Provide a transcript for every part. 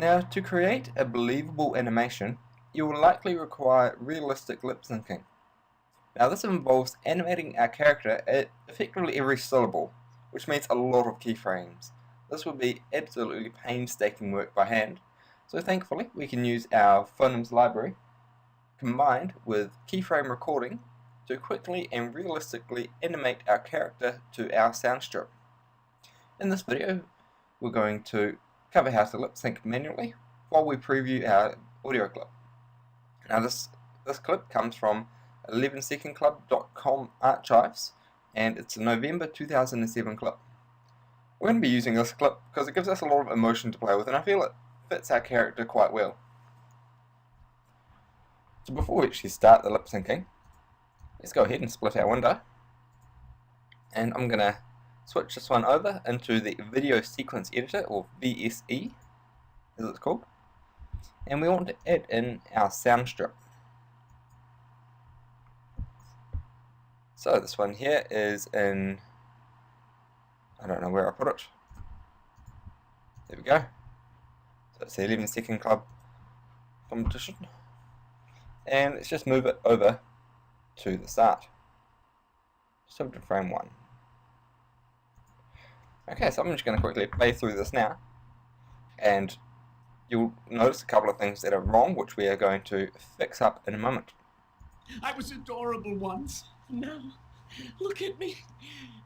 Now, to create a believable animation, you will likely require realistic lip syncing. Now, this involves animating our character at effectively every syllable, which means a lot of keyframes. This would be absolutely painstaking work by hand, so thankfully we can use our phonemes library combined with keyframe recording to quickly and realistically animate our character to our sound strip. In this video, we're going to cover how to lip sync manually while we preview our audio clip. Now this clip comes from 11secondclub.com archives, and it's a November 2007 clip. We're going to be using this clip because it gives us a lot of emotion to play with, and I feel it fits our character quite well. So before we actually start the lip syncing, let's go ahead and split our window, and I'm going to switch this one over into the video sequence editor, or VSE as it's called, and we want to add in our sound strip. So this one here is in, I don't know where I put it. There we go. So it's the 11 Second Club competition. And let's just move it over to the start. Just over to frame 1. Okay, so I'm just going to quickly play through this now. And you'll notice a couple of things that are wrong, which we are going to fix up in a moment. I was adorable once. Now, look at me.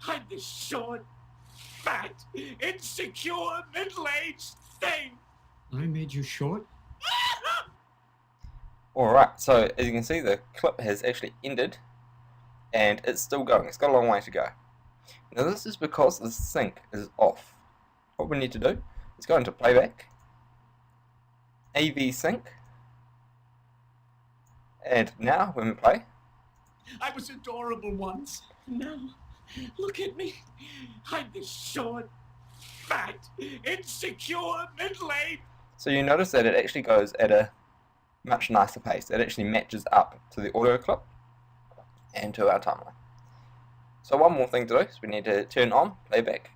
I'm this short, fat, insecure, middle-aged thing. I made you short? Alright, so as you can see, the clip has actually ended, and it's still going. It's got a long way to go. Now this is because the sync is off. What we need to do is go into Playback, AV Sync, and now when we play, I was adorable once. Now, look at me. I'm this short, fat, insecure, middle-aged. so you notice that it actually goes at a much nicer pace. It actually matches up to the audio clip and to our timeline. So one more thing to do is we need to turn on Playback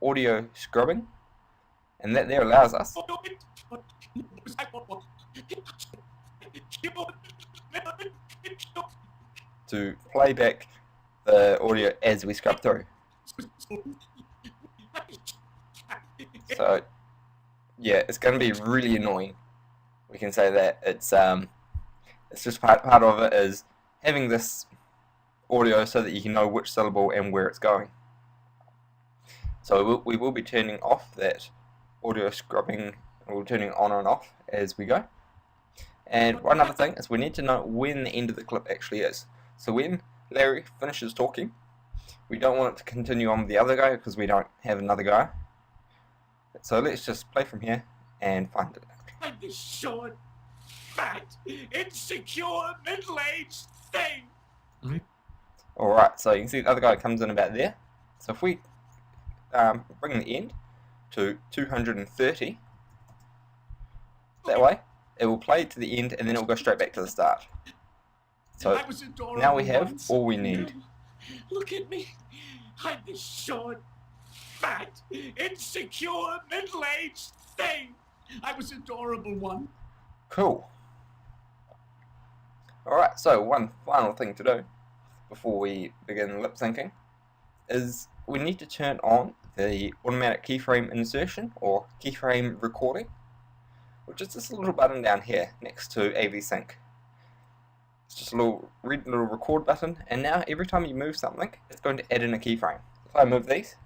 audio scrubbing, and that there allows us to play back the audio as we scrub through. So yeah, it's going to be really annoying. We can say that it's just part of it is having this audio so that you can know which syllable and where it's going. So we will be turning off that audio scrubbing, we're turning it on and off as we go. And one other thing is we need to know when the end of the clip actually is. So when Larry finishes talking, we don't want it to continue on with the other guy because we don't have another guy. So let's just play from here and find it. I'm this short, fat, insecure, middle-aged thing. Alright, so you can see the other guy comes in about there. So if we bring the end to 230, that way it will play to the end and then it will go straight back to the start. So now we have all we need. Now, look at me. I'm this short, fat, insecure, middle-aged thing. I was adorable once. Cool. Alright, so one final thing to do before we begin lip syncing is we need to turn on the automatic keyframe insertion or keyframe recording, which is this little button down here next to AV Sync. It's just a little red little record button, and now every time you move something, it's going to add in a keyframe. If I move these,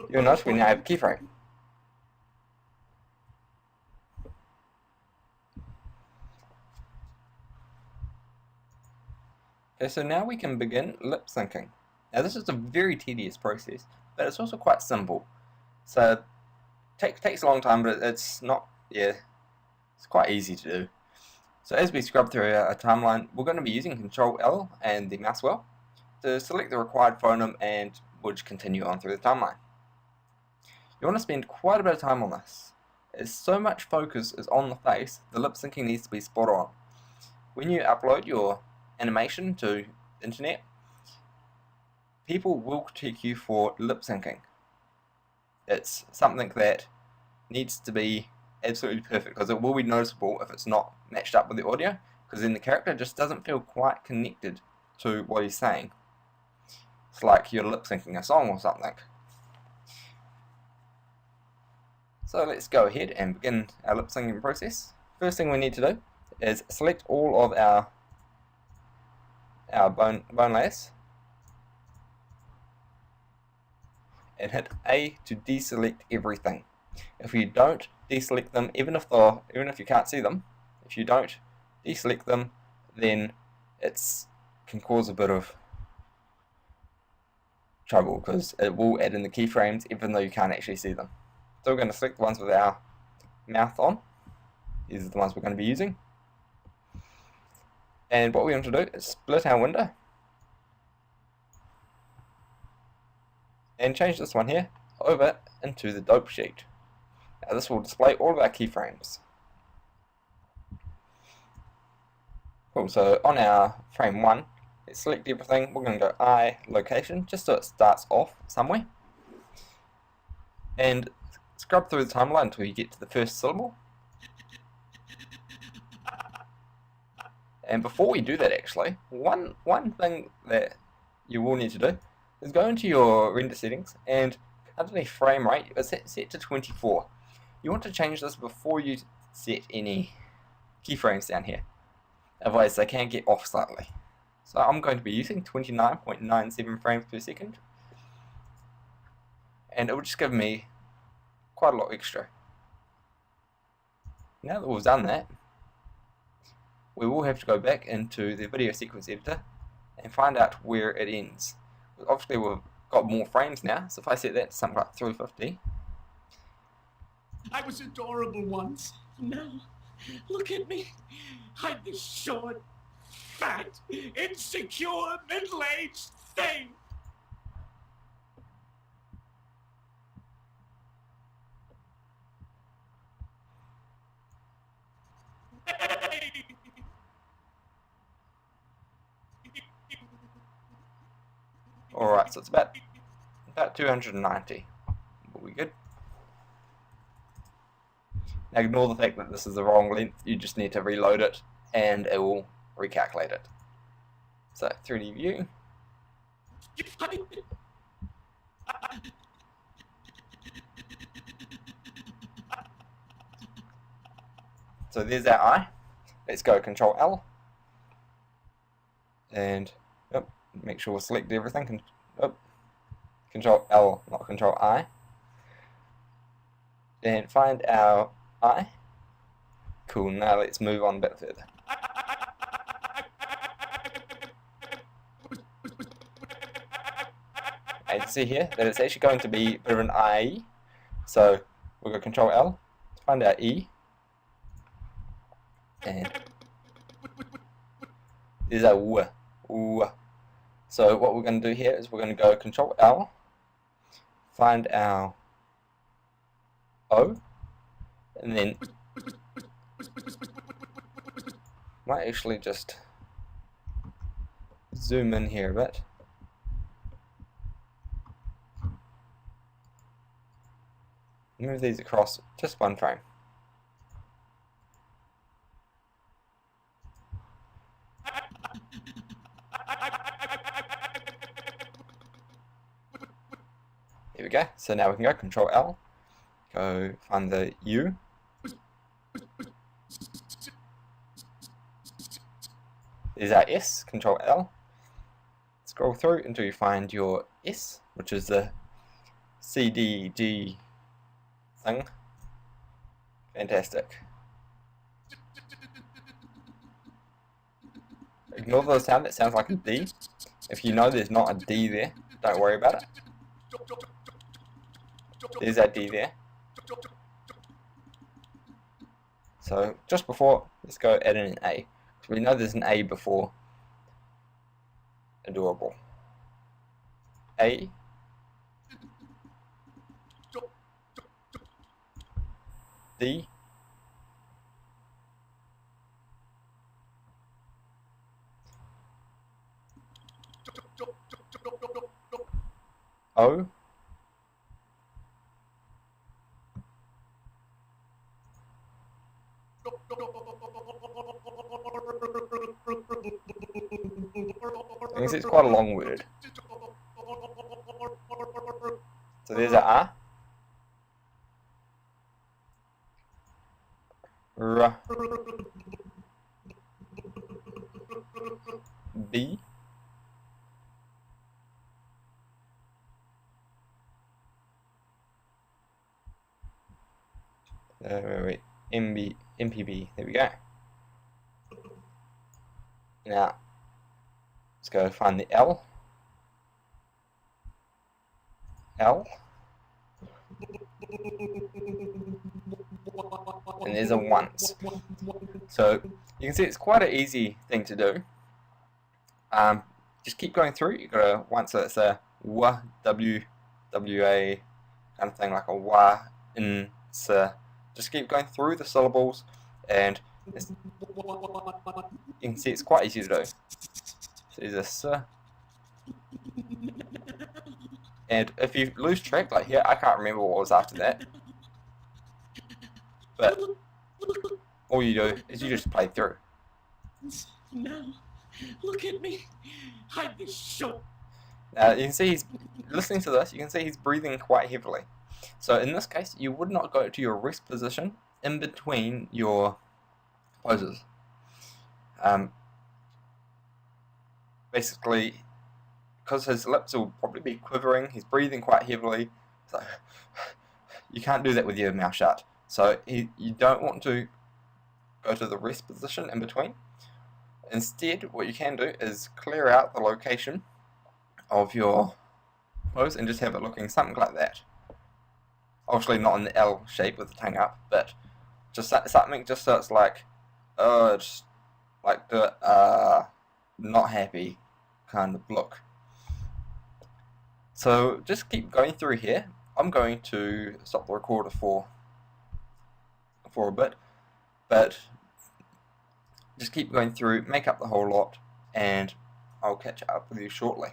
you'll notice we now have a keyframe. Okay, so now we can begin lip syncing. Now this is a very tedious process, but it's also quite simple. So it takes a long time, but it's not, it's quite easy to do. So as we scrub through our timeline, we're going to be using Control L and the mouse wheel to select the required phoneme, and we'll just continue on through the timeline. You want to spend quite a bit of time on this, as so much focus is on the face, the lip syncing needs to be spot on. When you upload your animation to the internet, people will critique you for lip syncing. It's something that needs to be absolutely perfect, because it will be noticeable if it's not matched up with the audio, because then the character just doesn't feel quite connected to what he's saying. It's like you're lip syncing a song or something. So let's go ahead and begin our lip syncing process. First thing we need to do is select all of our bone layers and hit A to deselect everything. If you don't deselect them, even if you can't see them, if you don't deselect them, then it can cause a bit of trouble, because it will add in the keyframes even though you can't actually see them. So we're going to select the ones with our mouth on. These are the ones we're going to be using. And what we want to do is split our window and change this one here over into the dope sheet. Now this will display all of our keyframes. Cool, so on our frame 1, let's select everything. We're going to go I location, just so it starts off somewhere. And scrub through the timeline until you get to the first syllable. And before we do that, actually, one thing that you will need to do is go into your render settings, and underneath frame rate, it's set to 24. You want to change this before you set any keyframes down here. Otherwise they can get off slightly. So I'm going to be using 29.97 frames per second. And it will just give me quite a lot extra. Now that we've done that, we will have to go back into the video sequence editor and find out where it ends. Obviously we've got more frames now, so if I set that to something like 350. I was adorable once. Now, look at me. I'm this short, fat, insecure, middle-aged thing. Alright, so it's about 290. Will be good. Now ignore the fact that this is the wrong length, you just need to reload it and it will recalculate it. So 3D view. So there's our eye. Let's go Control L. And make sure we select everything. Control L, not Control I. And find our eye. Cool, now let's move on a bit further. And you see here that it's actually going to be a bit of an I. So we'll go Control L to find our E. And there's our W. So what we're going to do here is we're going to go Control L, find our O, and then might actually just zoom in here a bit. Move these across just one frame. Here we go. So now we can go Control L, go find the U. There's our S, Control L. Scroll through until you find your S, which is the CDG thing. Fantastic. Ignore the sound, that sounds like a D. If you know there's not a D there, don't worry about it. There's that D there. So just before, let's go add in an A. So we know there's an A before adorable. A. D. O. can see it's quite a long word. So there's a R. R. B. Wait, MB, MPB, there we go. Now, let's go find the L. L. And there's a once. So, you can see it's quite an easy thing to do. Just keep going through. You've got a once, so it's a W, W, W-A, kind of thing, like a wa, in, sa. Just keep going through the syllables, and you can see it's quite easy to do. So there's a sa. And if you lose track, like here, I can't remember what was after that. But all you do is you just play through. Now, look at me. Hide this short. You can see he's listening to this. You can see he's breathing quite heavily. So in this case, you would not go to your rest position in between your poses. Basically, because his lips will probably be quivering, he's breathing quite heavily. So you can't do that with your mouth shut. So you don't want to go to the rest position in between. Instead, what you can do is clear out the location of your pose and just have it looking something like that. Obviously not in the L shape with the tongue up, but just something just so it's like, it's like the not happy kind of look. So just keep going through here. I'm going to stop the recorder for a bit, but just keep going through, make up the whole lot, and I'll catch up with you shortly.